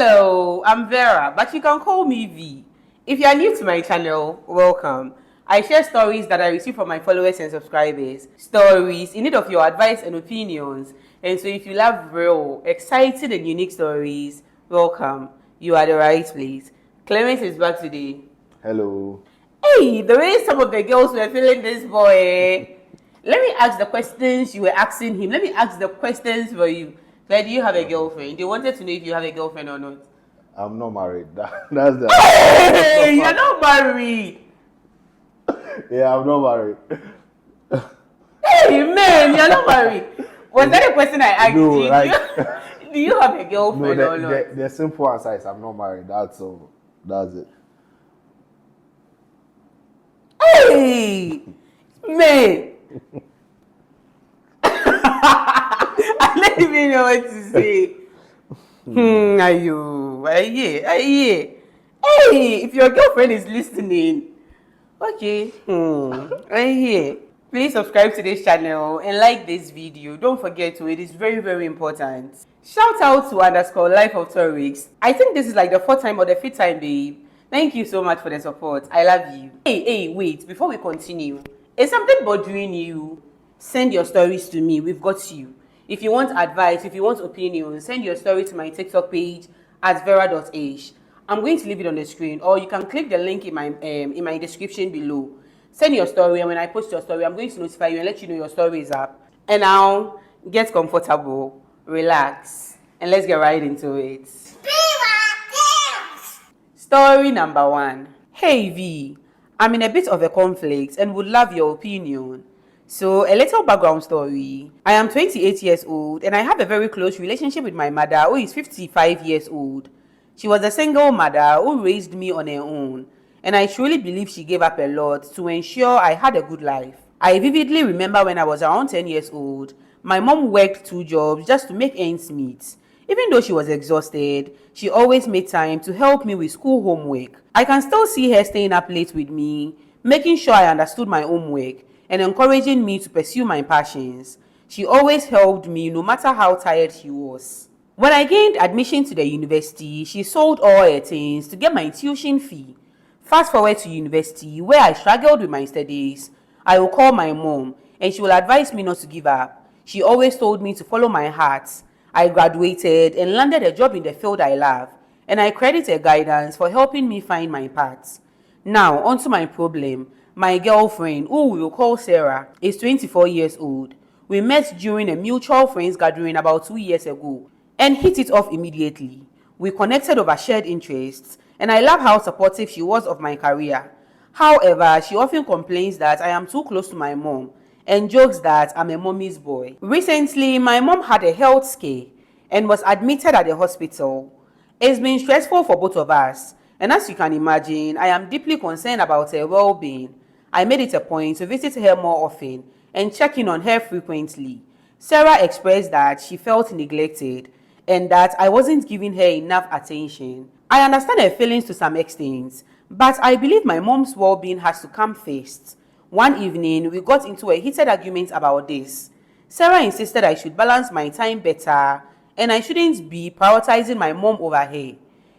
Hello, I'm Vera, but you can call me V. If you are new to my channel, welcome. I share stories that I receive from my followers and subscribers. Stories in need of your advice and opinions. And so if you love real, exciting and unique stories, welcome. You are the right place. Clement is back today. Hello. Hey, the way some of the girls were feeling this boy. Let me ask the questions you were asking him. Let me ask the questions for you. Like, do you have a girlfriend? They wanted to know if you have a girlfriend or not. I'm not married. That's the Hey, you're not married. Yeah, I'm not married. Hey, man, you're not married. Was that a question I asked No, you? Do you have a no, girlfriend or not? the simple answer is I'm not married. That's all. That's it. Hey, man. I don't even know what to say. Aye. Hey, if your girlfriend is listening, okay. Right here. Please subscribe to this channel and like this video. Don't forget to, it is very, very important. Shout out to underscore life of Torix. I think this is like the fourth time or the fifth time, babe. Thank you so much for the support. I love you. Hey, wait, before we continue, is something bothering you? Send your stories to me. We've got you. If you want advice, if you want opinions, send your story to my TikTok page at vera.age. I'm going to leave it on the screen, or you can click the link in my description below. Send your story, and when I post your story, I'm going to notify you and let you know your story is up. And now, get comfortable, relax, and let's get right into it. Story number 1. Hey V, I'm in a bit of a conflict and would love your opinion. So, a little background story. I am 28 years old and I have a very close relationship with my mother, who is 55 years old. She was a single mother who raised me on her own, and I truly believe she gave up a lot to ensure I had a good life. I vividly remember when I was around 10 years old, my mom worked 2 jobs just to make ends meet. Even though she was exhausted, she always made time to help me with school homework. I can still see her staying up late with me, making sure I understood my homework, and encouraging me to pursue my passions. She always helped me no matter how tired she was. When I gained admission to the university, she sold all her things to get my tuition fee. Fast forward to university, where I struggled with my studies. I will call my mom and she will advise me not to give up. She always told me to follow my heart. I graduated and landed a job in the field I love, and I credit her guidance for helping me find my path. Now, onto my problem. My girlfriend, who we will call Sarah, is 24 years old. We met during a mutual friends gathering about 2 years ago and hit it off immediately. We connected over shared interests, and I love how supportive she was of my career. However, she often complains that I am too close to my mom and jokes that I'm a mommy's boy. Recently, my mom had a health scare and was admitted at the hospital. It's been stressful for both of us, and as you can imagine, I am deeply concerned about her well-being. I made it a point to visit her more often and check in on her frequently. Sarah expressed that she felt neglected and that I wasn't giving her enough attention. I understand her feelings to some extent, but I believe my mom's well-being has to come first. One evening, we got into a heated argument about this. Sarah insisted I should balance my time better and I shouldn't be prioritizing my mom over her.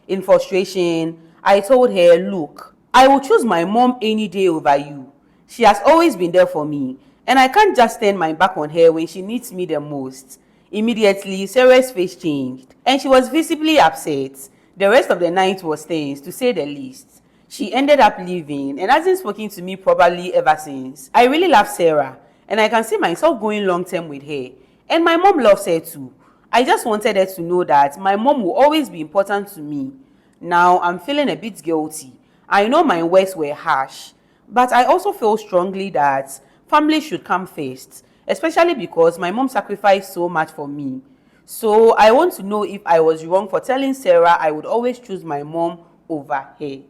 In frustration, I told her, look, I will choose my mom any day over you. She has always been there for me, and I can't just turn my back on her when she needs me the most. Immediately, Sarah's face changed, and she was visibly upset. The rest of the night was tense, to say the least. She ended up leaving and hasn't spoken to me properly ever since. I really love Sarah, and I can see myself going long term with her. And my mom loves her too. I just wanted her to know that my mom will always be important to me. Now I'm feeling a bit guilty. I know my words were harsh, but I also feel strongly that family should come first, especially because my mom sacrificed so much for me. So I want to know if I was wrong for telling Sarah I would always choose my mom over her.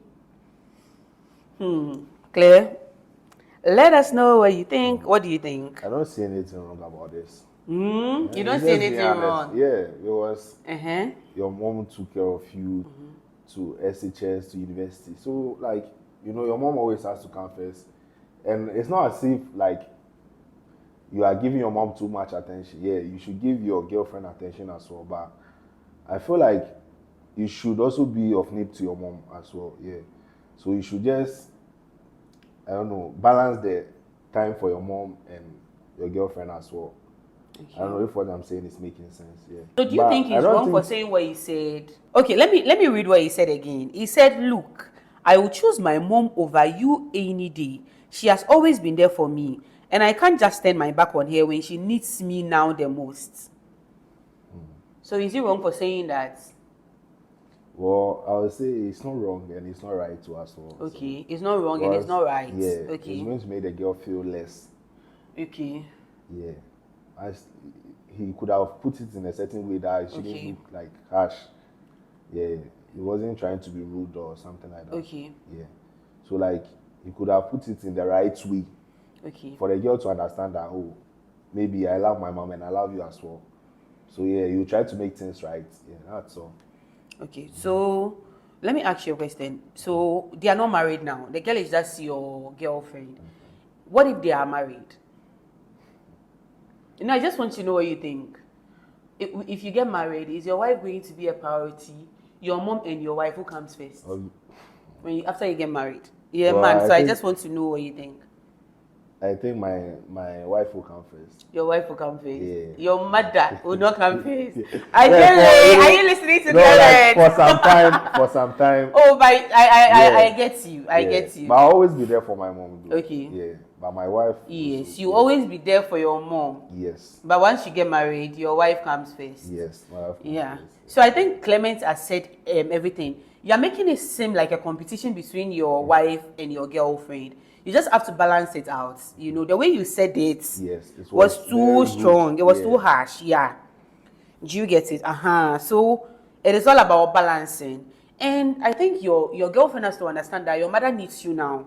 Claire, let us know what you think. What do you think? I don't see anything wrong about this. You don't see Just anything being honest. wrong. Yeah, it was Uh-huh. your mom took care of you to SHS, to university. So, like, your mom always has to come first. And it's not as if, like, you are giving your mom too much attention. Yeah, you should give your girlfriend attention as well. But I feel like you should also be of need to your mom as well. Yeah. So you should just, I don't know, balance the time for your mom and your girlfriend as well. Okay. I don't know if what I'm saying is making sense. Yeah. So do you think he's wrong for saying what he said? Okay, let me read what he said again. He said, "Look, I will choose my mom over you any day. She has always been there for me, and I can't just turn my back on her when she needs me now the most." So is he wrong for saying that? Well, I would say it's not wrong and it's not right to as well. Okay, So, it's not wrong and it's not right. Yeah. Okay. It's going to make the girl feel less. Okay. Yeah. He could have put it in a certain way that it shouldn't Okay. look like harsh. Yeah. He wasn't trying to be rude or something like that. Okay. Yeah. So like he could have put it in the right way Okay. for the girl to understand that, oh, maybe I love my mom and I love you as well. So yeah, you try to make things right. Yeah, that's all. Okay. So let me ask you a question. So they are not married now. The girl is just your girlfriend. What if they are married? I just want to know what you think. If you get married, is your wife going to be a priority? Your mom and your wife, who comes first? After you get married, you're a man. So I just want to know what you think. I think my wife will come first. Your wife will come first. Yeah. Your mother will not come first. Yeah. Are you listening to that? Like for some time. Oh, but I get you. I get you. But I'll always be there for my mom. Though. Okay. Yeah. But my wife. Yes, also, you always be there for your mom. Yes. But once you get married, your wife comes first. Yes. My wife comes Yeah. first. So I think Clement has said everything. You're making it seem like a competition between your wife and your girlfriend. You just have to balance it out. You know, the way you said it, Yes, it was too strong. rude. It was too harsh. Yeah. Do you get it? So it is all about balancing. And I think your girlfriend has to understand that your mother needs you now.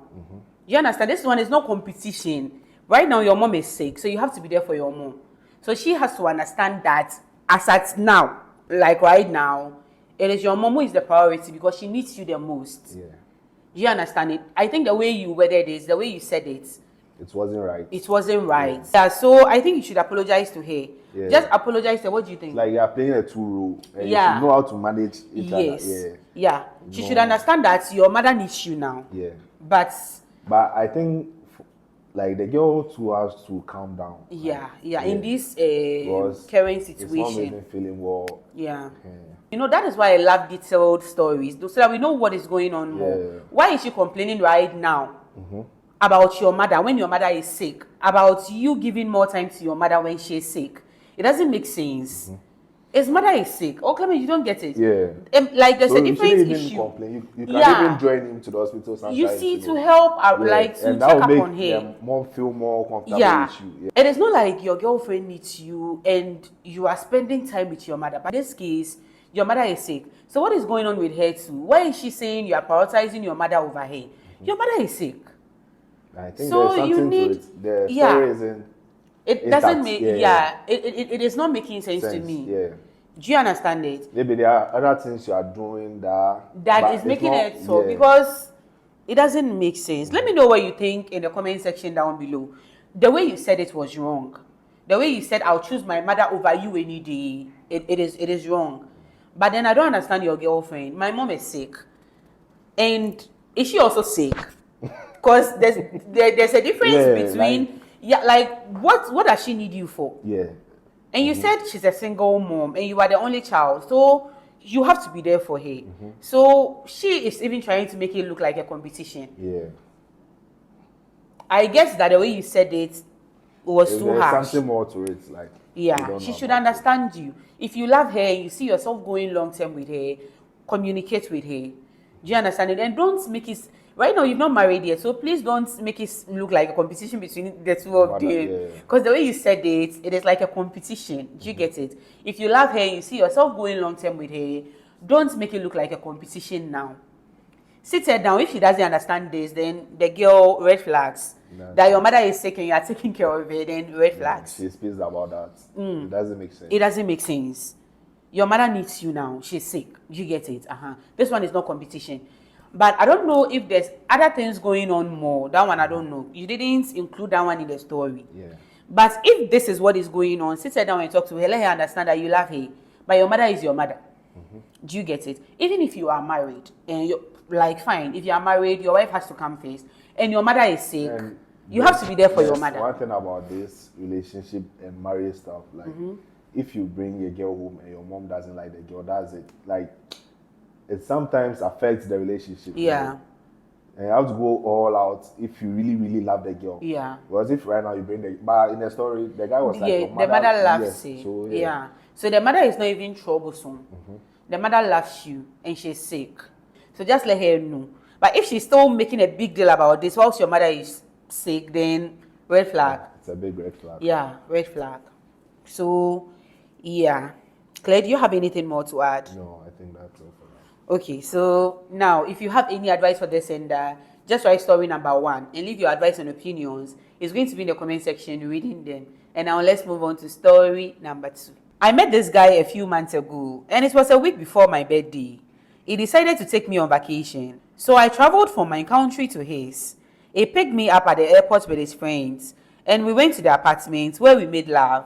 You understand? This one is not competition. Right now, your mom is sick, so you have to be there for your mom. So she has to understand that as at now, like right now, it is your mom who is the priority because she needs you the most. Yeah. You understand it? I think the way you worded it, the way you said it, It wasn't right. it wasn't right. Yeah, so I think you should apologize to her. Yeah. Just apologize to her. What do you think? Like you are playing a two role. And Yeah. You should know how to manage each Yes. other. Yeah. She No. should understand that your mother needs you now. Yeah. But I think like the girl too has to calm down. yeah, in Yeah. this Because current It's not situation. making feeling well. Yeah. Yeah. You know, that is why I love detailed stories, so that we know what is going on more. Yeah. Why is she complaining right now about your mother when your mother is sick? About you giving more time to your mother when she is sick? It doesn't make sense. His mother is sick. Oh, Clement, you don't get it. Yeah. Like there's So a you different shouldn't even issue. complain. You can Yeah. even join him to the hospital sometimes. You see, to know. help, Yeah. like to and that check will up make on her. the mom feel more comfortable Yeah. with you. Yeah. It is not like your girlfriend needs you and you are spending time with your mother. But in this case, your mother is sick. So what is going on with her too? Why is she saying you are prioritizing your mother over her? Your mother is sick. I think So there's you something need- to it. The yeah. story isn't It Intact, doesn't make, yeah. it is not making sense to me. Yeah. Do you understand it? Maybe there are other things you are doing that That but is it's making not- it so yeah. because it doesn't make sense. Let me know what you think in the comment section down below. The way you said it was wrong. The way you said I'll choose my mother over you any day, it is wrong. But then I don't understand your girlfriend. My mom is sick, and is she also sick? Because there's a difference Yeah, between like what does she need you for? Yeah. And you said she's a single mom and you are the only child. So you have to be there for her. So she is even trying to make it look like a competition. Yeah. I guess that the way you said it was If too there's harsh. something more to it, like we Yeah, don't she know should about it. understand you. If you love her and you see yourself going long term with her, communicate with her. Do you understand it? And don't make it. Right now, you've not married yet, so please don't make it look like a competition between the two of them. Yeah. Because the way you said it is like a competition. Do you get it? If you love her and you see yourself going long term with her, don't make it look like a competition now. Sit her down. If she doesn't understand this, then the girl, red flags. No. That your mother is sick and you are taking care of her, then red flags. She speaks about that. It doesn't make sense. It doesn't make sense. Your mother needs you now. She's sick. You get it? This one is not competition. But I don't know if there's other things going on more. That one I don't know. You didn't include that one in the story. Yeah. But if this is what is going on, sit her down and talk to her. Let her understand that you love her. But your mother is your mother. Do you get it? Even if you are married and you're like, fine, if you are married, your wife has to come first, and your mother is sick, And you have to be there for your there's mother. one thing about this relationship and marriage stuff, like if you bring a girl home and your mom doesn't like the girl, that's it. Like it sometimes affects the relationship. you Yeah. know. And you have to go all out if you really, really love the girl. Yeah. Because if right now you bring the, but in the story, the guy was like, Yeah, your the mother, mother loves yes. it. So, Yeah. So the mother is not even troublesome. The mother loves you and she's sick. So just let her know. But if she's still making a big deal about this whilst your mother is sick, then red flag. It's a big red flag. Yeah, red flag. So, yeah. Claire, do you have anything more to add? No, I think that's all for now. Okay, so now if you have any advice for the sender, just write story number 1 and leave your advice and opinions. It's going to be in the comment section reading them. And now let's move on to story number 2. I met this guy a few months ago and it was a week before my birthday. He decided to take me on vacation. So I traveled from my country to his. He picked me up at the airport with his friends and we went to the apartment where we made love.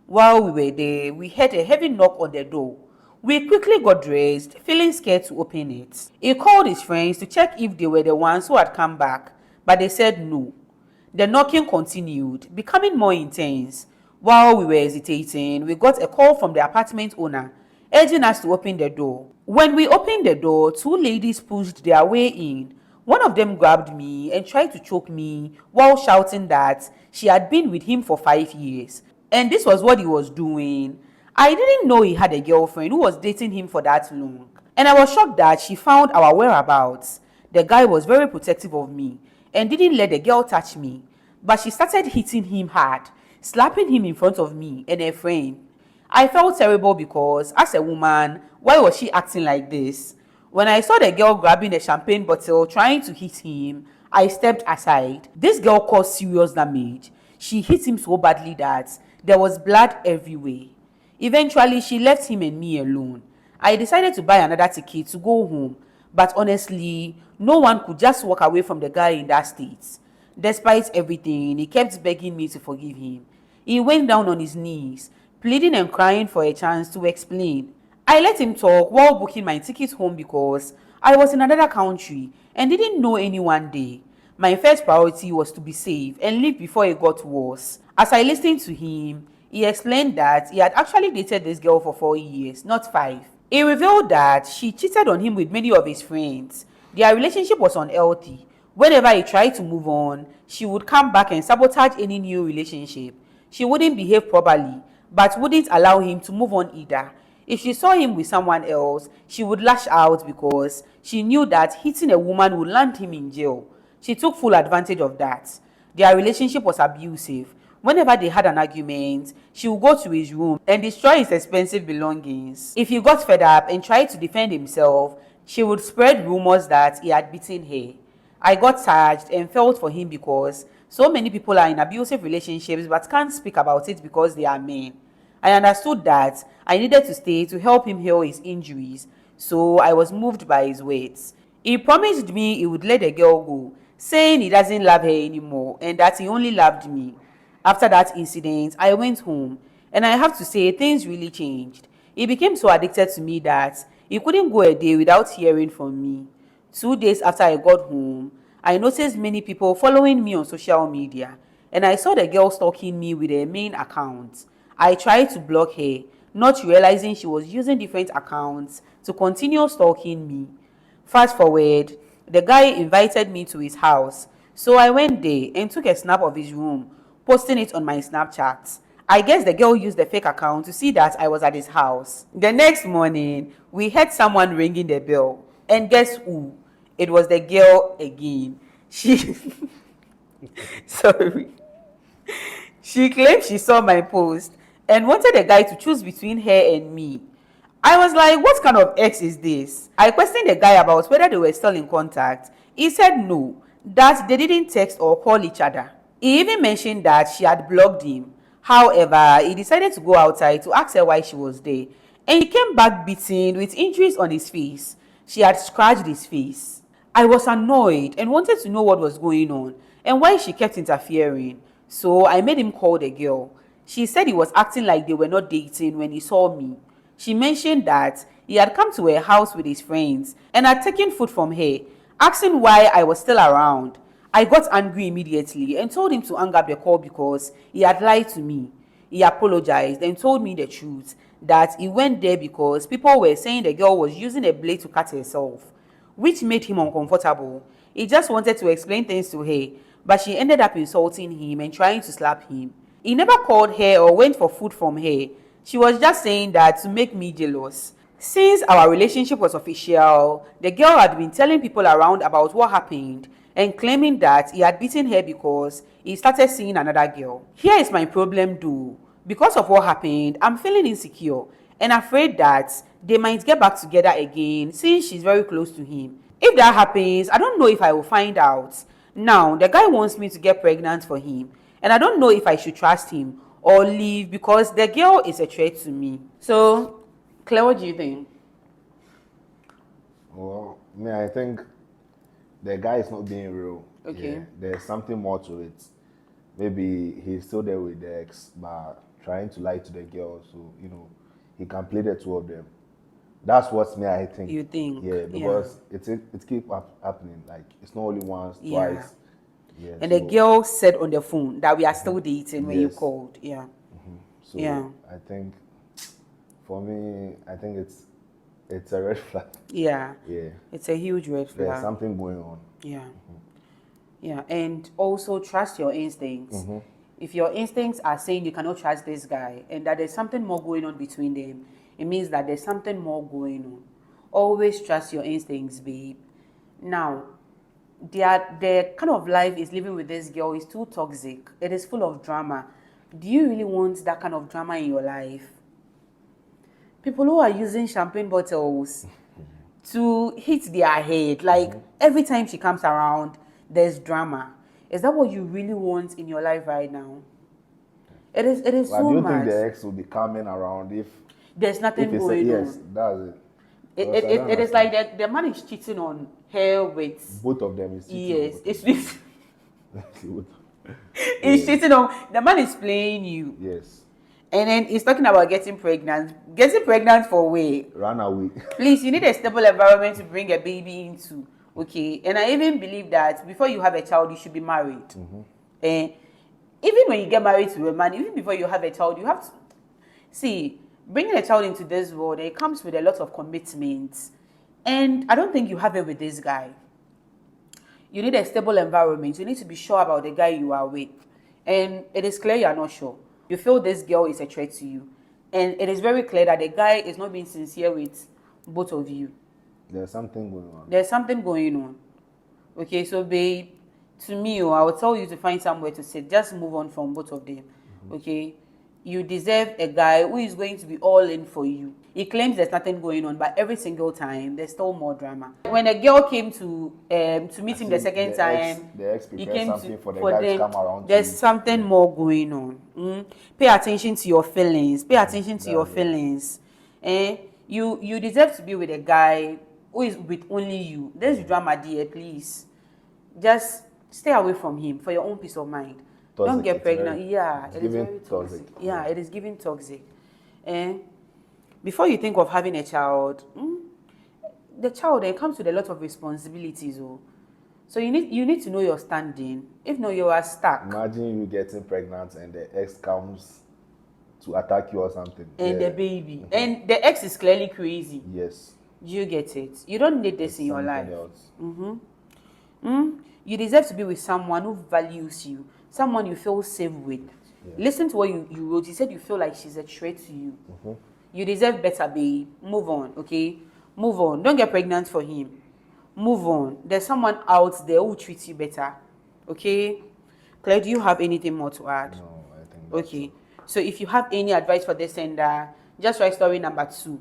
While we were there, we heard a heavy knock on the door. We quickly got dressed, feeling scared to open it. He called his friends to check if they were the ones who had come back, but they said no. The knocking continued, becoming more intense. While we were hesitating, we got a call from the apartment owner, urging us to open the door. When we opened the door, 2 ladies pushed their way in. One of them grabbed me and tried to choke me while shouting that she had been with him for 5 years. And this was what he was doing. I didn't know he had a girlfriend who was dating him for that long. And I was shocked that she found our whereabouts. The guy was very protective of me and didn't let the girl touch me. But she started hitting him hard, slapping him in front of me and a friend. I felt terrible because, as a woman, why was she acting like this? When I saw the girl grabbing a champagne bottle trying to hit him, I stepped aside. This girl caused serious damage. She hit him so badly that there was blood everywhere. Eventually, she left him and me alone. I decided to buy another ticket to go home, but honestly, no one could just walk away from the guy in that state. Despite everything, he kept begging me to forgive him. He went down on his knees, pleading and crying for a chance to explain. I let him talk while booking my ticket home because I was in another country and didn't know anyone there. My first priority was to be safe and leave before it got worse. As I listened to him, he explained that he had actually dated this girl for 4 years, not 5. He revealed that she cheated on him with many of his friends. Their relationship was unhealthy. Whenever he tried to move on, she would come back and sabotage any new relationship. She wouldn't behave properly, but wouldn't allow him to move on either. If she saw him with someone else, she would lash out because she knew that hitting a woman would land him in jail. She took full advantage of that. Their relationship was abusive. Whenever they had an argument, she would go to his room and destroy his expensive belongings. If he got fed up and tried to defend himself, she would spread rumors that he had beaten her. I got charged and felt for him because so many people are in abusive relationships but can't speak about it because they are men. I understood that I needed to stay to help him heal his injuries, so I was moved by his words. He promised me he would let the girl go, saying he doesn't love her anymore and that he only loved me. After that incident, I went home, and I have to say things really changed. He became so addicted to me that he couldn't go a day without hearing from me. 2 days after I got home, I noticed many people following me on social media, and I saw the girl stalking me with her main account. I tried to block her, not realizing she was using different accounts to continue stalking me. Fast forward, the guy invited me to his house, so I went there and took a snap of his room, posting it on my Snapchat. I guess the girl used the fake account to see that I was at his house. The next morning, we heard someone ringing the bell. And guess who? It was the girl again. She sorry. She claimed she saw my post and wanted the guy to choose between her and me. I was like, what kind of ex is this? I questioned the guy about whether they were still in contact. He said no, that they didn't text or call each other. He even mentioned that she had blocked him. However, he decided to go outside to ask her why she was there. And he came back beaten with injuries on his face. She had scratched his face. I was annoyed and wanted to know what was going on and why she kept interfering. So I made him call the girl. She said he was acting like they were not dating when he saw me. She mentioned that He had come to her house with his friends and had taken food from her, asking why I was still around. I got angry immediately and told him to hang up the call because he had lied to me. He apologized and told me the truth, that he went there because people were saying the girl was using a blade to cut herself, which made him uncomfortable. He just wanted to explain things to her, but she ended up insulting him and trying to slap him. He never called her or went for food from her. She was just saying that to make me jealous. Since our relationship was official, the girl had been telling people around about what happened and claiming that he had beaten her because he started seeing another girl. Here is my problem though. Because of what happened, I'm feeling insecure and afraid that they might get back together again since she's very close to him. If that happens, I don't know if I will find out. Now, the guy wants me to get pregnant for him, and I don't know if I should trust him or leave because the girl is a threat to me. So, Claire, what do you think? Well, I think the guy is not being real. Okay. Yeah, there's something more to it. Maybe he's still there with the ex, but trying to lie to the girl, so he can play the two of them. That's what I think. You think? Yeah, because it keeps happening. Like it's not only once, Yeah. twice. Yeah. And the girl said on the phone that we are still dating when you Yes. called. Yeah. So Yeah. I think, for me, I think it's a red flag. Yeah. Yeah. It's a huge red flag. There's something going on. Yeah. Yeah. And also trust your instincts. If your instincts are saying you cannot trust this guy and that there's something more going on between them, it means that there's something more going on. Always trust your instincts, babe. Now, the kind of life is living with this girl is too toxic. It is full of drama. Do you really want that kind of drama in your life? People who are using champagne bottles to hit their head, like every time she comes around, there's drama. Is that what you really want in your life right now? It is Like, so do you much. think the ex will be coming around if There's nothing it's going yes, on. that's it. It is like the man is cheating on her with. Both of them is cheating. Yes, it's Both. he's cheating on. The man is playing you, Yes. and then he's talking about getting pregnant. Getting pregnant for way. Run away. Please, you need a stable environment to bring a baby into. Okay, and I even believe that before you have a child, you should be married. And even when you get married to a man, even before you have a child, you have to see. Bringing a child into this world, it comes with a lot of commitments. And I don't think you have it with this guy. You need a stable environment. You need to be sure about the guy you are with. And it is clear you are not sure. You feel this girl is a threat to you. And it is very clear that the guy is not being sincere with both of you. There's something going on. There's something going on. Okay, so babe, to me, I will tell you to find somewhere to sit. Just move on from both of them. Okay? You deserve a guy who is going to be all in for you. He claims there's nothing going on, but every single time there's still more drama. When a girl came to meet him the second time, the ex he prepared came something for the guy to come around. There's to something more going on. Pay attention to your feelings. Pay attention to your That's it. feelings. You deserve to be with a guy who is with only you. There's drama, dear. Please, just stay away from him for your own peace of mind. Toxic, Don't get it's pregnant. very- Yeah, it's it is giving very toxic. toxic. Yeah, it is giving toxic. Before you think of having a child, the child it comes with a lot of responsibilities. So you need to know your standing. If not, you are stuck. Imagine you getting pregnant and the ex comes to attack you or something. And Yeah. the baby. And the ex is clearly crazy. Yes. Do you get it? You don't need this It's in your something life. else. You deserve to be with someone who values you, someone you feel safe with. Listen to what you wrote. You said you feel like she's a threat to you. You deserve better, babe. Move on, okay? Move on. Don't get pregnant for him. Move on. There's someone out there who treats you better, okay? Claire, do you have anything more to add? No, I think that's Okay. So if you have any advice for the sender, just write story number 2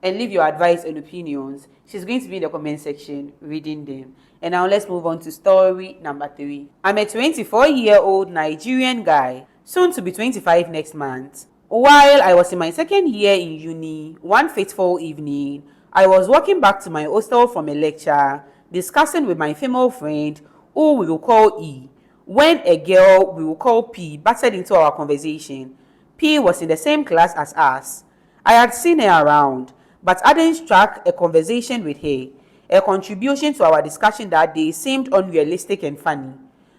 and leave your advice and opinions. She's going to be in the comment section reading them. And now let's move on to story number 3. I'm a 24-year-old Nigerian guy, soon to be 25 next month. While I was in my second year in uni, one fateful evening, I was walking back to my hostel from a lecture, discussing with my female friend, who we will call E, when a girl we will call P butted into our conversation. P was in the same class as us. I had seen her around, but Aden struck a conversation with her. Her contribution to our discussion that day seemed unrealistic and funny.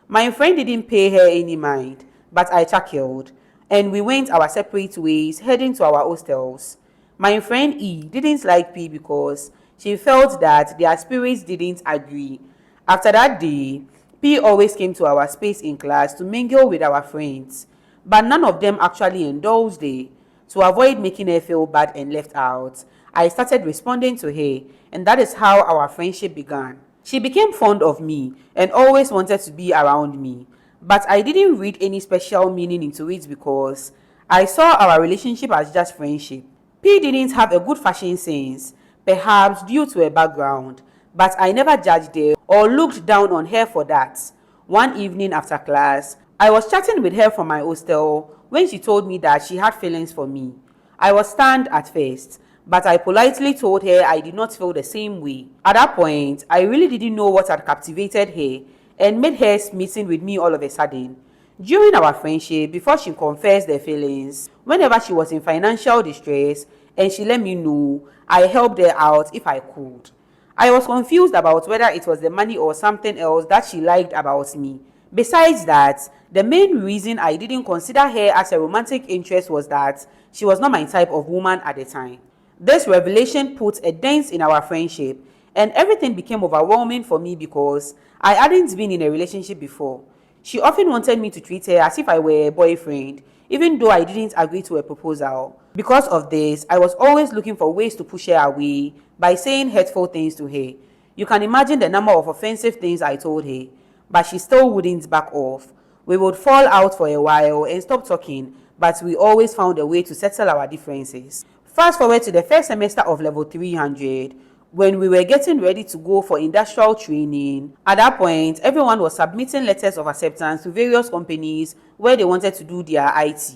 My friend didn't pay her any mind, but I chuckled, and we went our separate ways, heading to our hostels. My friend E didn't like P because she felt that their spirits didn't agree. After that day, P always came to our space in class to mingle with our friends, but none of them actually indulged her. To avoid making her feel bad and left out, I started responding to her, and that is how our friendship began. She became fond of me and always wanted to be around me, but I didn't read any special meaning into it because I saw our relationship as just friendship. P didn't have a good fashion sense, perhaps due to her background, but I never judged her or looked down on her for that. One evening after class, I was chatting with her from my hostel when she told me that she had feelings for me. I was stunned at first, but I politely told her I did not feel the same way. At that point, I really didn't know what had captivated her and made her smitten with me all of a sudden. During our friendship, before she confessed her feelings, whenever she was in financial distress and she let me know, I helped her out if I could. I was confused about whether it was the money or something else that she liked about me. Besides that, the main reason I didn't consider her as a romantic interest was that she was not my type of woman at the time. This revelation put a dent in our friendship, and everything became overwhelming for me because I hadn't been in a relationship before. She often wanted me to treat her as if I were a boyfriend, even though I didn't agree to a proposal. Because of this, I was always looking for ways to push her away by saying hurtful things to her. You can imagine the number of offensive things I told her, but she still wouldn't back off. We would fall out for a while and stop talking, but we always found a way to settle our differences. Fast forward to the first semester of level 300, when we were getting ready to go for industrial training. At that point, everyone was submitting letters of acceptance to various companies where they wanted to do their IT.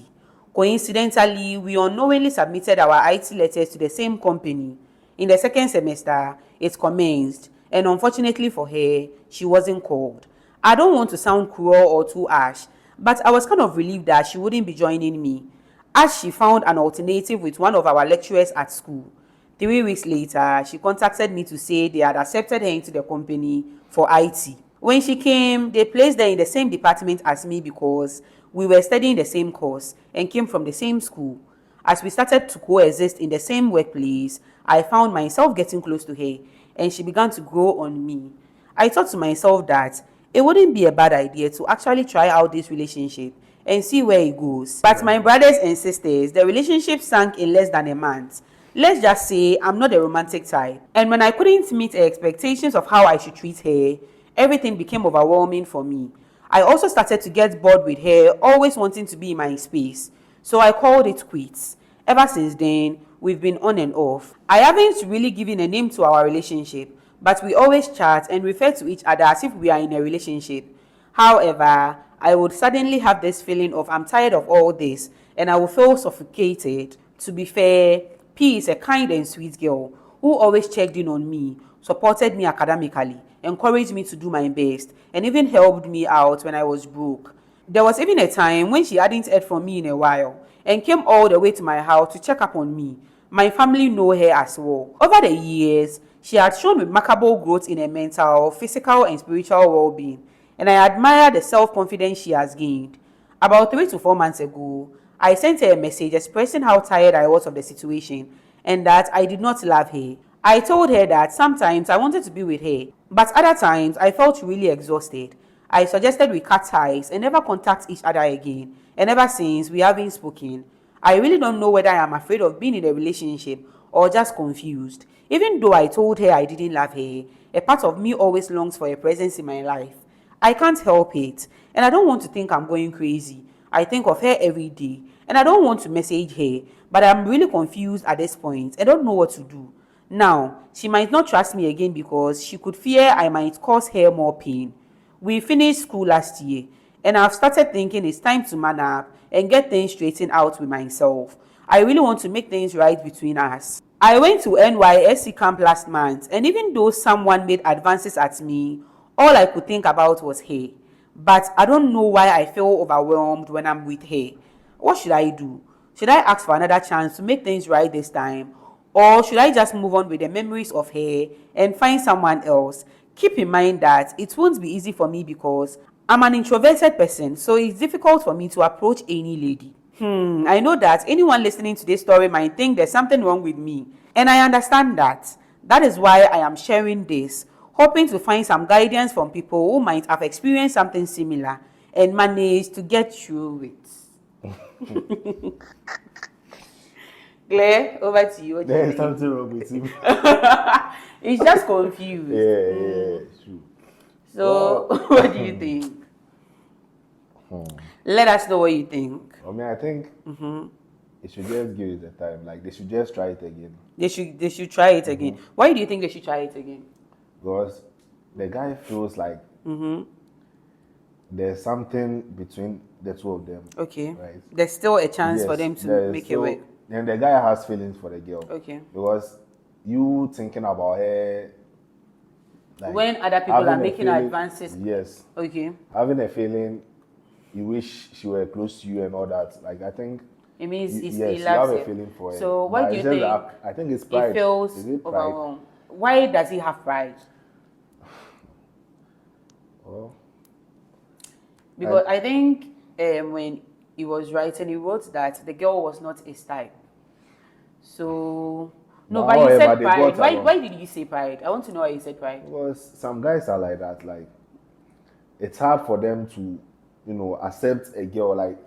Coincidentally, we unknowingly submitted our IT letters to the same company. In the second semester, it commenced, and unfortunately for her, she wasn't called. I don't want to sound cruel or too harsh, but I was kind of relieved that she wouldn't be joining me, as she found an alternative with one of our lecturers at school. 3 weeks later, she contacted me to say they had accepted her into the company for IT. When she came, they placed her in the same department as me because we were studying the same course and came from the same school. As we started to coexist in the same workplace, I found myself getting close to her, and she began to grow on me. I thought to myself that it wouldn't be a bad idea to actually try out this relationship and see where it goes. But my brothers and sisters, the relationship sank in less than a month. Let's just say I'm not a romantic type. And when I couldn't meet her expectations of how I should treat her, everything became overwhelming for me. I also started to get bored with her, always wanting to be in my space. So I called it quits. Ever since then, we've been on and off. I haven't really given a name to our relationship, but we always chat and refer to each other as if we are in a relationship. However, I would suddenly have this feeling of I'm tired of all this and I will feel suffocated. To be fair, P is a kind and sweet girl who always checked in on me, supported me academically, encouraged me to do my best, and even helped me out when I was broke. There was even a time when she hadn't heard from me in a while and came all the way to my house to check up on me. My family know her as well. Over the years, she had shown remarkable growth in her mental, physical, and spiritual well-being, and I admire the self-confidence she has gained. About 3 to 4 months ago, I sent her a message expressing how tired I was of the situation and that I did not love her. I told her that sometimes I wanted to be with her, but other times I felt really exhausted. I suggested we cut ties and never contact each other again, and ever since we haven't spoken. I really don't know whether I am afraid of being in a relationship or just confused. Even though I told her I didn't love her, a part of me always longs for a presence in my life. I can't help it, and I don't want to think I'm going crazy. I think of her every day, and I don't want to message her, but I'm really confused at this point. I don't know what to do. Now, she might not trust me again because she could fear I might cause her more pain. We finished school last year, and I've started thinking it's time to man up and get things straightened out with myself. I really want to make things right between us. I went to NYSC camp last month, and even though someone made advances at me, all I could think about was her. But I don't know why I feel overwhelmed when I'm with her. What should I do? Should I ask for another chance to make things right this time? Or should I just move on with the memories of her and find someone else? Keep in mind that it won't be easy for me because I'm an introverted person, so it's difficult for me to approach any lady. I know that anyone listening to this story might think there's something wrong with me, and I understand that. That is why I am sharing this, hoping to find some guidance from people who might have experienced something similar and managed to get through it. Claire, over to you. What do you There's think? something wrong with him. He's just confused. Yeah, true. So, Well, what do you think? Let us know what you think. I mean, I think it should just give it a time. Like, they should just try it again. They should try it again. Why do you think they should try it again? Because the guy feels like there's something between the two of them. Okay. Right. There's still a chance for Yes, them to there's make it still- work. And the guy has feelings for the girl. Okay. Because you thinking about her. Like, When other people having are a making feeling- advances. Yes. Okay. Having a feeling you wish she were close to you and all that. Like, I think. It means Yes, he you loves have a her. feeling for her. So why But do you it's just think that I think it's pride. he feels Is it pride? overwhelmed? Why does he have pride? Well, Because I think when he was writing, he wrote that the girl was not his type. So no, But but he however, said they pride. got Why? along. Why did you say pride? I want to know why you said pride. because some guys are like that. Like, it's hard for them to, accept a girl. Like,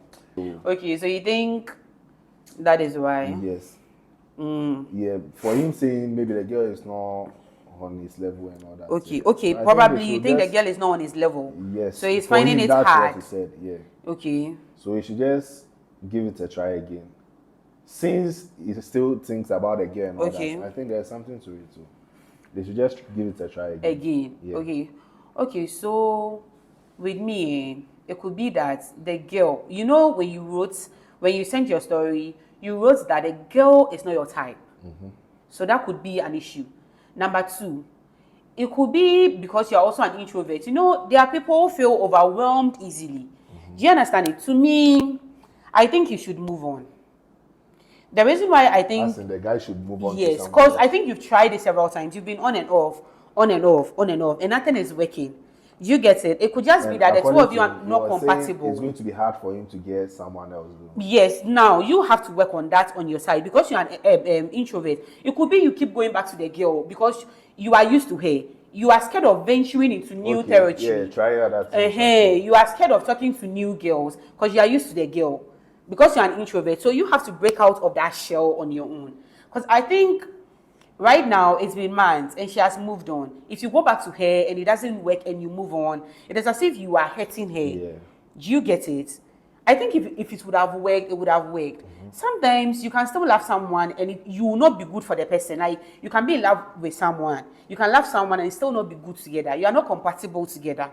Okay, so you think that is why? yes, yeah. For him saying maybe the girl is not on his level and all that. Okay, yeah. okay. So I Probably they you should think the just- girl is not on his level. Yes. So he's for finding him, it that's hard. what he said. Yeah. Okay. So he should just give it a try again. Since he still thinks about the girl and all Okay. that, I think there's something to it too. They should just give it a try again. Again. Yeah. Okay. Okay. So with me, it could be that the girl. When you sent your story, you wrote that the girl is not your type. So that could be an issue. Number two, it could be because you're also an introvert. There are people who feel overwhelmed easily. Do you understand it? To me, I think you should move on. The reason why I think As in the guy should move on. to yes, someone because else. I think you've tried it several times. You've been on and off, on and off, on and off, and nothing is working. Do you get it? It could just be And that the two according of you to are him, he not was saying compatible. It's going to be hard for him to get someone else. Though. Yes, now you have to work on that on your side because you're an introvert. It could be you keep going back to the girl because you are used to her. You are scared of venturing into new Okay, territory. Yeah, try other things. You are scared of talking to new girls because you are used to the girl. Because you're an introvert, so you have to break out of that shell on your own. Because I think right now it's been months and she has moved on. If you go back to her and it doesn't work and you move on, it is as if you are hurting her. Yeah. Do you get it? I think if it would have worked, it would have worked. Sometimes you can still love someone and you will not be good for the person. Like you can be in love with someone, you can love someone and still not be good together. You are not compatible together.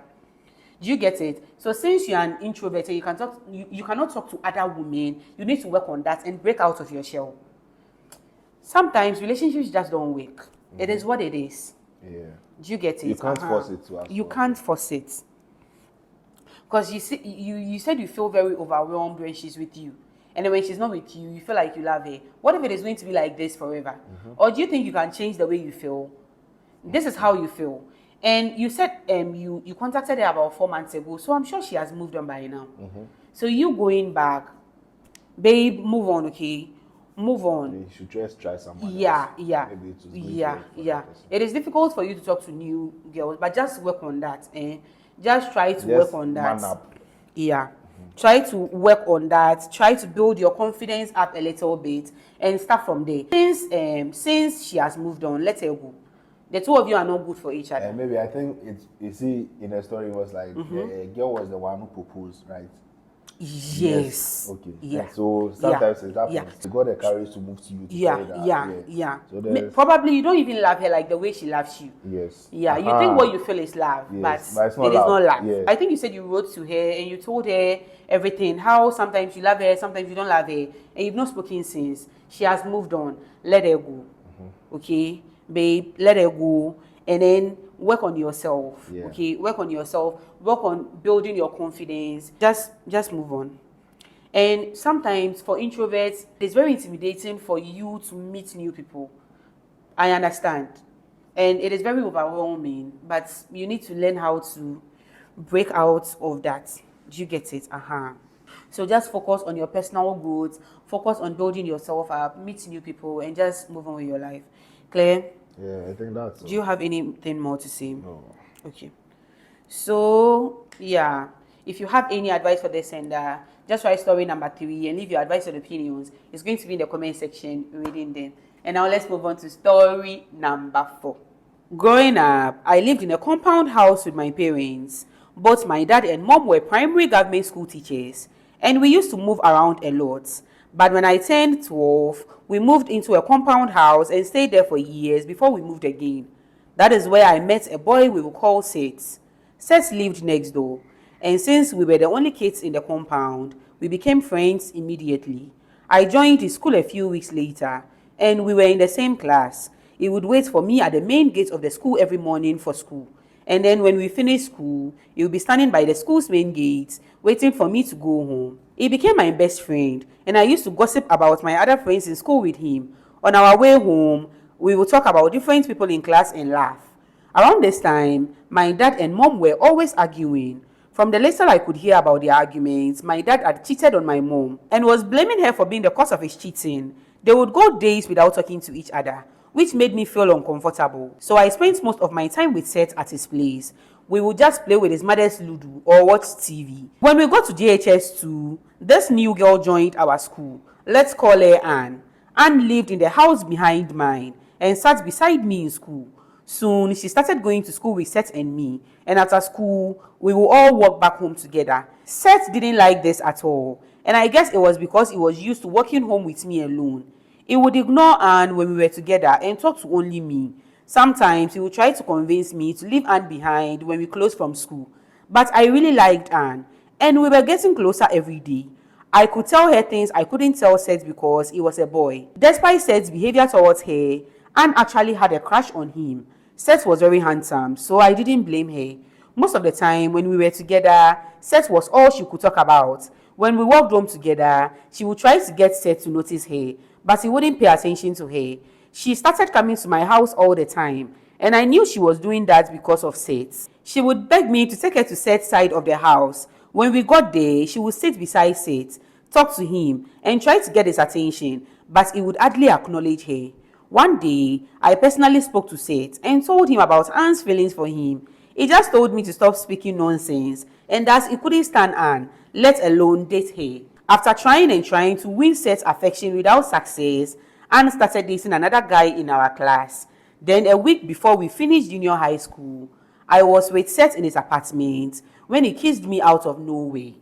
Do you get it? So since you are an introvert and you cannot talk to other women, you need to work on that and break out of your shell. Sometimes relationships just don't work. It is what it is. Yeah. Do you get it? You can't force it to us. You can't force it. Because you said you feel very overwhelmed when she's with you. And then when she's not with you, you feel like you love her. What if it is going to be like this forever? Or do you think you can change the way you feel? This is how you feel. And you said you contacted her about 4 months ago, so I'm sure she has moved on by now. So you going back, babe, move on, okay? Move on. You should just try someone Yeah, else. yeah, Maybe it was going to yeah, work for yeah. that person. It is difficult for you to talk to new girls, but just work on that. Just try to Just work on that. man up. Yeah. Try to work on that. Try to build your confidence up a little bit and start from there. Since she has moved on, let her go. The two of you are not good for each other. And maybe I think it's, you see, in the story, it was like the girl was the one who proposed, right? Yes. Okay. Yeah. And so sometimes it happens. Yeah. You got the courage to move to you to Yeah, say that. yeah. So there's, Probably you don't even love her like the way she loves you. yes. Yeah, you think what you feel is love, Yes, but but it's not it is not love. love. Yeah. I think you said you wrote to her and you told her everything. How sometimes you love her, sometimes you don't love her, and you've not spoken since. She has moved on. Let her go. Okay, babe, let her go, and then work on yourself. Yeah. Okay, work on yourself. Work on building your confidence. Just move on. And sometimes for introverts, it's very intimidating for you to meet new people. I understand. And it is very overwhelming, but you need to learn how to break out of that. Do you get it? So just focus on your personal growth, focus on building yourself up, meet new people, and just move on with your life. Claire, Yeah, I think that's do you have anything more to say? no. Okay. So, yeah, if you have any advice for the sender, just write story number 3 and leave your advice and opinions. It's going to be in the comment section reading them. And now let's move on to story number 4. Growing up, I lived in a compound house with my parents. Both my dad and mom were primary government school teachers, and we used to move around a lot. But when I turned 12, we moved into a compound house and stayed there for years before we moved again. That is where I met a boy we will call Seth. Seth lived next door, and since we were the only kids in the compound, we became friends immediately. I joined his school a few weeks later, and we were in the same class. He would wait for me at the main gate of the school every morning for school. And then when we finished school, he would be standing by the school's main gate, waiting for me to go home. He became my best friend, and I used to gossip about my other friends in school with him. On our way home, we would talk about different people in class and laugh. Around this time, my dad and mom were always arguing. From the little I could hear about their arguments, my dad had cheated on my mom and was blaming her for being the cause of his cheating. They would go days without talking to each other, which made me feel uncomfortable. So I spent most of my time with Seth at his place. We would just play with his mother's Ludo or watch TV. When we got to JHS 2, this new girl joined our school. Let's call her Anne. Anne lived in the house behind mine and sat beside me in school. Soon, she started going to school with Seth and me, and after school, we would all walk back home together. Seth didn't like this at all, and I guess it was because he was used to walking home with me alone. He would ignore Anne when we were together and talk to only me. Sometimes he would try to convince me to leave Anne behind when we closed from school. But I really liked Anne, and we were getting closer every day. I could tell her things I couldn't tell Seth because he was a boy. Despite Seth's behavior towards her, Anne actually had a crush on him. Seth was very handsome, so I didn't blame her. Most of the time when we were together, Seth was all she could talk about. When we walked home together, she would try to get Seth to notice her, but he wouldn't pay attention to her. She started coming to my house all the time, and I knew she was doing that because of Seth. She would beg me to take her to Seth's side of the house. When we got there, she would sit beside Seth, talk to him, and try to get his attention, but he would hardly acknowledge her. One day, I personally spoke to Seth and told him about Anne's feelings for him. He just told me to stop speaking nonsense, and that he couldn't stand Anne, let alone date her. After trying and trying to win Seth's affection without success, Anne started dating another guy in our class. Then a week before we finished junior high school, I was with Seth in his apartment when he kissed me out of nowhere.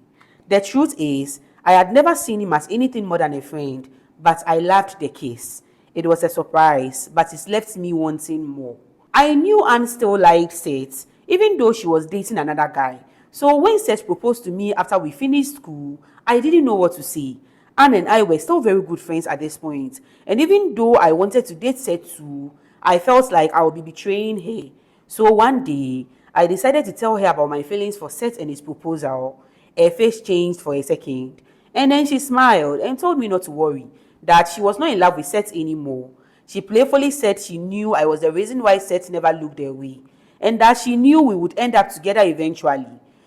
The truth is, I had never seen him as anything more than a friend, but I loved the kiss. It was a surprise, but it left me wanting more. I knew Anne still liked Seth, even though she was dating another guy. So when Seth proposed to me after we finished school, I didn't know what to say. Anne and I were still very good friends at this point, and even though I wanted to date Seth too, I felt like I would be betraying her. So one day, I decided to tell her about my feelings for Seth and his proposal. Her face changed for a second, and then she smiled and told me not to worry, that she was not in love with Seth anymore. She playfully said she knew I was the reason why Seth never looked her way, and that she knew we would end up together eventually.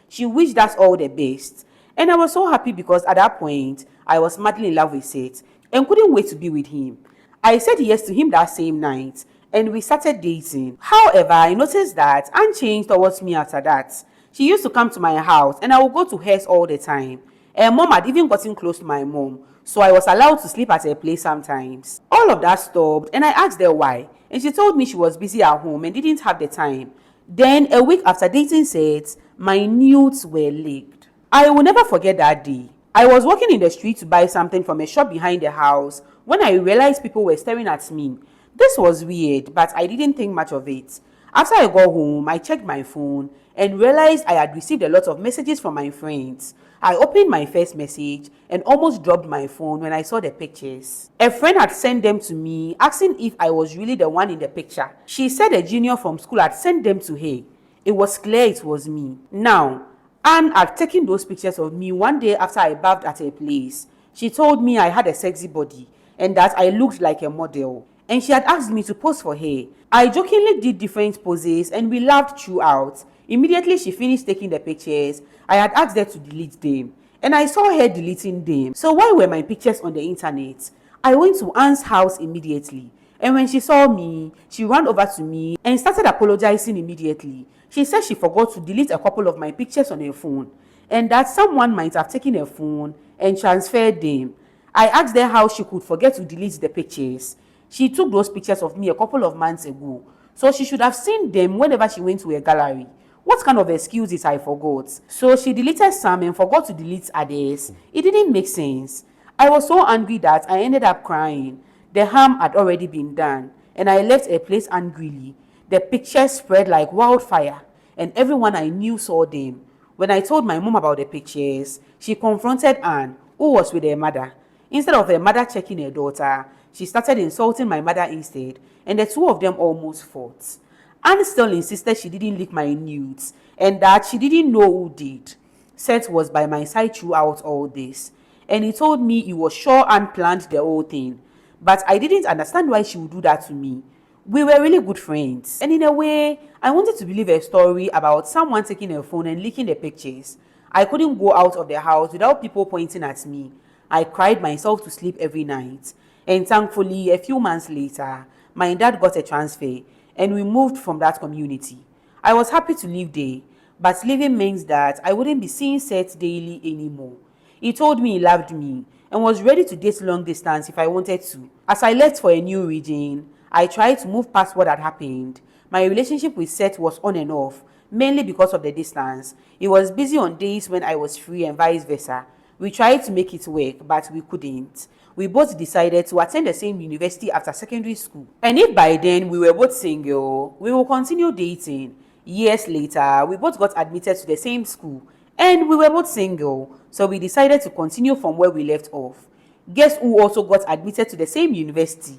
She wished us all the best, and I was so happy because at that point, I was madly in love with Seth and couldn't wait to be with him. I said yes to him that same night, and we started dating. However, I noticed that Anne changed towards me after that. She used to come to my house, and I would go to hers all the time. Her mom had even gotten close to my mom, so I was allowed to sleep at her place sometimes. All of that stopped, and I asked her why, and she told me she was busy at home and didn't have the time. Then, a week after dating Seth, my nudes were leaked. I will never forget that day. I was walking in the street to buy something from a shop behind the house when I realized people were staring at me. This was weird, but I didn't think much of it. After I got home, I checked my phone and realized I had received a lot of messages from my friends. I opened my first message and almost dropped my phone when I saw the pictures. A friend had sent them to me, asking if I was really the one in the picture. She said a junior from school had sent them to her. It was clear it was me. Now, Anne had taken those pictures of me one day after I bathed at her place. She told me I had a sexy body and that I looked like a model. and she had asked me to pose for her. I jokingly did different poses and we laughed throughout. Immediately she finished taking the pictures, I had asked her to delete them, and I saw her deleting them. So why were my pictures on the internet? I went to Anne's house immediately, and when she saw me, she ran over to me and started apologizing immediately. She said she forgot to delete a couple of my pictures on her phone, and that someone might have taken her phone and transferred them. I asked her how she could forget to delete the pictures. She took those pictures of me a couple of months ago, so she should have seen them whenever she went to a gallery. What kind of excuse is I forgot? So she deleted some and forgot to delete others. It didn't make sense. I was so angry that I ended up crying. The harm had already been done, and I left a place angrily. The pictures spread like wildfire, and everyone I knew saw them. When I told my mom about the pictures, she confronted Anne, who was with her mother. Instead of her mother checking her daughter, she started insulting my mother instead, and the two of them almost fought. Anne still insisted she didn't leak my nudes and that she didn't know who did. Seth was by my side throughout all this, and he told me he was sure Anne planned the whole thing, but I didn't understand why she would do that to me. We were really good friends, and in a way, I wanted to believe a story about someone taking her phone and leaking the pictures. I couldn't go out of the house without people pointing at me. I cried myself to sleep every night, and thankfully, a few months later, my dad got a transfer, and we moved from that community. I was happy to live there, but leaving means that I wouldn't be seeing Seth daily anymore. He told me he loved me and was ready to date long distance if I wanted to. As I left for a new region, I tried to move past what had happened. My relationship with Seth was on and off, mainly because of the distance. He was busy on days when I was free and vice versa. We tried to make it work, but we couldn't. We both decided to attend the same university after secondary school. And if by then we were both single, we will continue dating. Years later, we both got admitted to the same school, and we were both single, so we decided to continue from where we left off. Guess who also got admitted to the same university?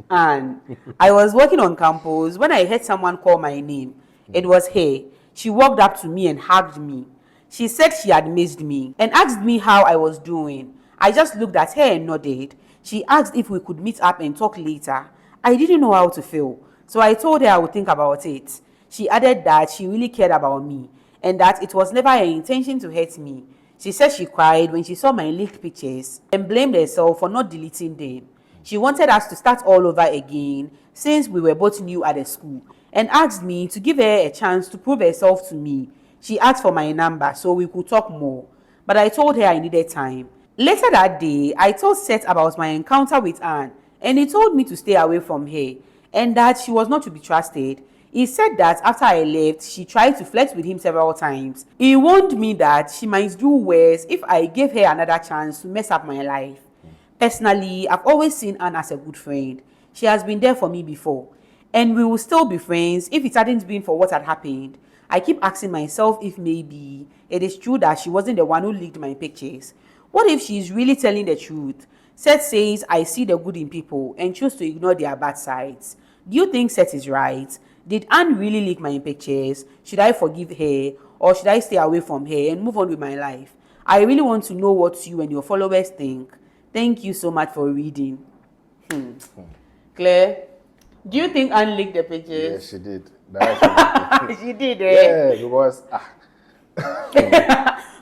And I was working on campus when I heard someone call my name. It was her. She walked up to me and hugged me. She said she had missed me and asked me how I was doing. I just looked at her and nodded. She asked if we could meet up and talk later. I didn't know how to feel, so I told her I would think about it. She added that she really cared about me and that it was never her intention to hurt me. She said she cried when she saw my leaked pictures and blamed herself for not deleting them. She wanted us to start all over again since we were both new at the school and asked me to give her a chance to prove herself to me. She asked for my number so we could talk more, but I told her I needed time. Later that day, I told Seth about my encounter with Anne, and he told me to stay away from her and that she was not to be trusted. He said that after I left, she tried to flirt with him several times. He warned me that she might do worse if I gave her another chance to mess up my life. Personally, I've always seen Anne as a good friend. She has been there for me before, and we will still be friends if it hadn't been for what had happened. I keep asking myself if maybe it is true that she wasn't the one who leaked my pictures. What if she is really telling the truth? Seth says I see the good in people and choose to ignore their bad sides. Do you think Seth is right? Did Anne really leak my pictures? Should I forgive her, or should I stay away from her and move on with my life? I really want to know what you and your followers think. Thank you so much for reading. Claire, do you think Anne leaked the pictures? Yes, she did. That's She did, right? Yeah, because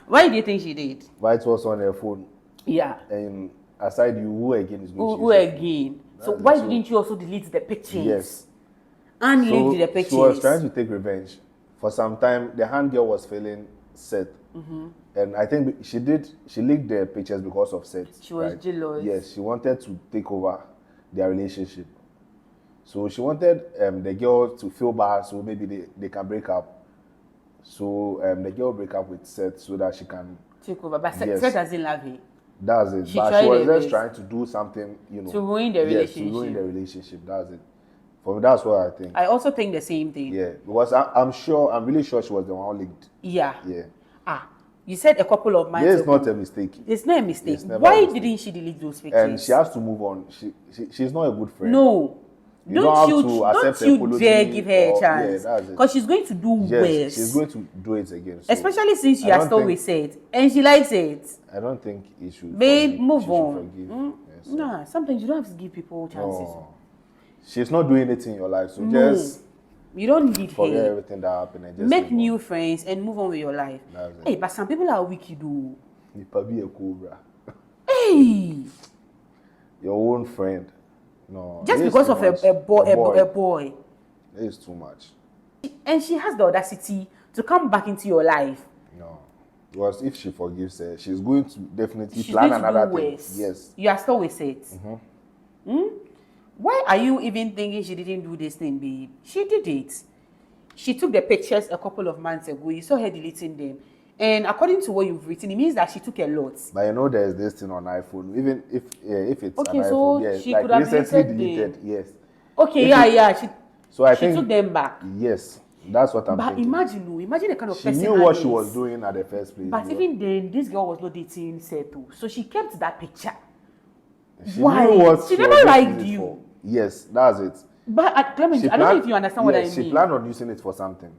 Why do you think she did? but it was on her phone. Yeah. And aside you, who again is going Who to use it? again? So That's why it. didn't you also delete the pictures? Yes. Anne So leaked the pictures. she was trying to take revenge. For some time, the hand girl was feeling Seth. And I think she leaked the pictures because of Seth. She was jealous. Yes, she wanted to take over their relationship. So she wanted the girl to feel bad so maybe they can break up. So the girl break up with Seth so that she can... Take over. But Yes. Seth doesn't love her. That's it. She But tried she was her just best. trying to do something, To ruin the Yes, to relationship. ruin the relationship. That's it. For me, that's what I think. I also think the same thing. Yeah, because I'm really sure she was the one who leaked. Yeah. Yeah. You said a couple of months There's ago. not a mistake. It's not a mistake. It's never Why a mistake. didn't she delete those pictures? And she has to move on. She's not a good friend. No. You don't have to don't accept you apology dare give her a or- chance. yeah, that's it. Because she's going to do Yes, worse. she's going to do it again. So Especially since you I are don't still think- with Seth. And she likes it. I don't think it should. Babe, forgive. move She should on. forgive. Yes. Nah, sometimes you don't have to give people chances. No. she's not doing anything in your life, so No. just You don't need forget her. everything that happened and just Make move on. new friends and move on with your life. That's it. Hey, but some people are wicked though. Nipa be a cobra. Hey, Your own friend. No. just it is because too of much. a boy. It is too much. And she has the audacity to come back into your life. No. Because if she forgives her, she's going to definitely She's plan going to another do thing. worse. Yes. You are still with it. Why are you even thinking she didn't do this thing, babe? She did it. She took the pictures a couple of months ago. You saw her deleting them. And according to what you've written, it means that she took a lot. But you know there's this thing on iPhone. Even if it's Okay, an so iPhone, yes. she Like could have recently deleted deleted, yes. Okay, If yeah, it- yeah. So I She think took them back. yes, that's what I'm But thinking. imagine the kind of She person knew what Annie she was is. doing at the first place. But you know. even then, this girl was not dating Seto. So she kept that picture. She Why? knew what She was never using liked it you. for. Yes, that's it. But Clement, I don't know if you understand what I mean. She planned on using it for something.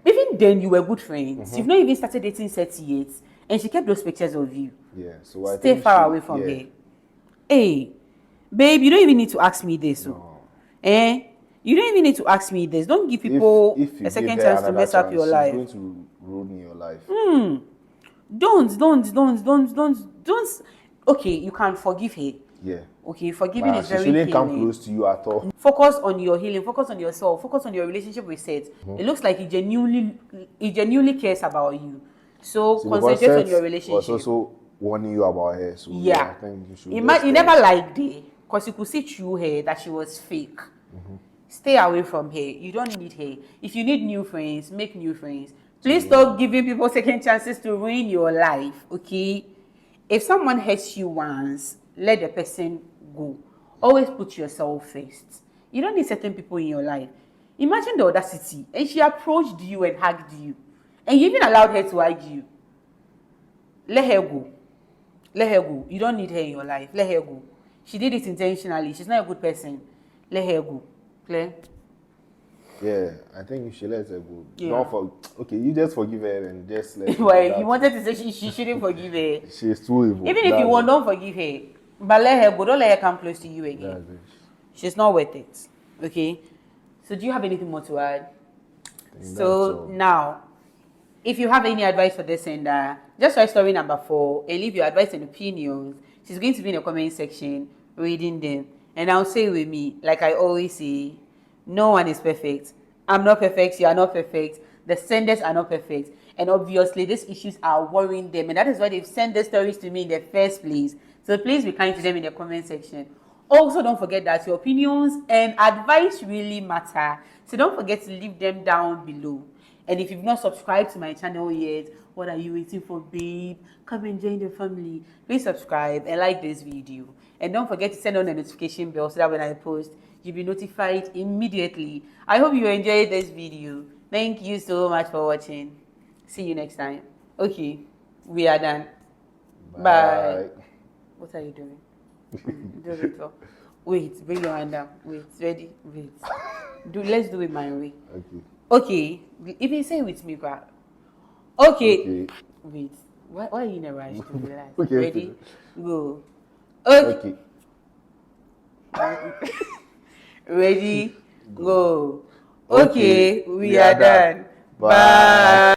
Even then, you were good friends. Mm-hmm. You've not even started dating Seti yet. And she kept those pictures of you. Yeah, so I Stay think far she- away from yeah. her. Hey, babe, you don't even need to ask me this. No. Eh? You don't even need to ask me this. Don't give people If you a second give her chance to another mess up chance, your she's life. going to ruin your life. Don't. Okay, you can forgive her. Yeah. Okay, forgiving Nah, is she very shouldn't come healing. close to you at all. Focus on your healing, focus on yourself, focus on your relationship with Seth. It looks like he genuinely cares about you. So See, because concentrate on Seth your was relationship. also warning you about her. So Yeah. I think you should. You just never liked her because you could see through her that she was fake. Stay away from her. You don't need her. If you need new friends, make new friends. Please stop giving people second chances to ruin your life, okay? If someone hurts you once, let the person go. Always put yourself first. You don't need certain people in your life. Imagine the audacity. And she approached you and hugged you. And you even allowed her to hug you. Let her go. Let her go. You don't need her in your life. Let her go. She did it intentionally. She's not a good person. Let her go. Clear? Yeah, I think you should let her go. Yeah. Don't okay, you just forgive her and just let her Well, go. you wanted to say she shouldn't forgive her. She's too evil. Even if That's you want, it. don't forgive her. But let her go. Don't let her come close to you again. That's it. She's not worth it. Okay? So do you have anything more to add? I think So that's all. now, if you have any advice for this sender, just write story number 4 and leave your advice and opinions. She's going to be in the comment section reading them. And I'll say with me, like I always say, no one is perfect. I'm not perfect. You are not perfect. The senders are not perfect. And obviously, these issues are worrying them. And that is why they've sent the stories to me in the first place. So please be kind to them in the comment section. Also, don't forget that your opinions and advice really matter. So don't forget to leave them down below. And if you've not subscribed to my channel yet, what are you waiting for, babe? Come and join the family. Please subscribe and like this video. And don't forget to turn on the notification bell so that when I post, you'll be notified immediately. I hope you enjoyed this video. Thank you so much for watching. See you next time. Okay, we are done. Bye. What are you doing? Do it all. Wait, bring your hand down. Wait, ready? Wait. Let's do it my way. Okay. Okay, even say with me, bro. Okay. Okay. Wait. Why are you in a rush to relax? Okay, Ready? okay. Go. Okay. Okay. Ready? Go. Okay, Okay, we are done. Bye. Bye.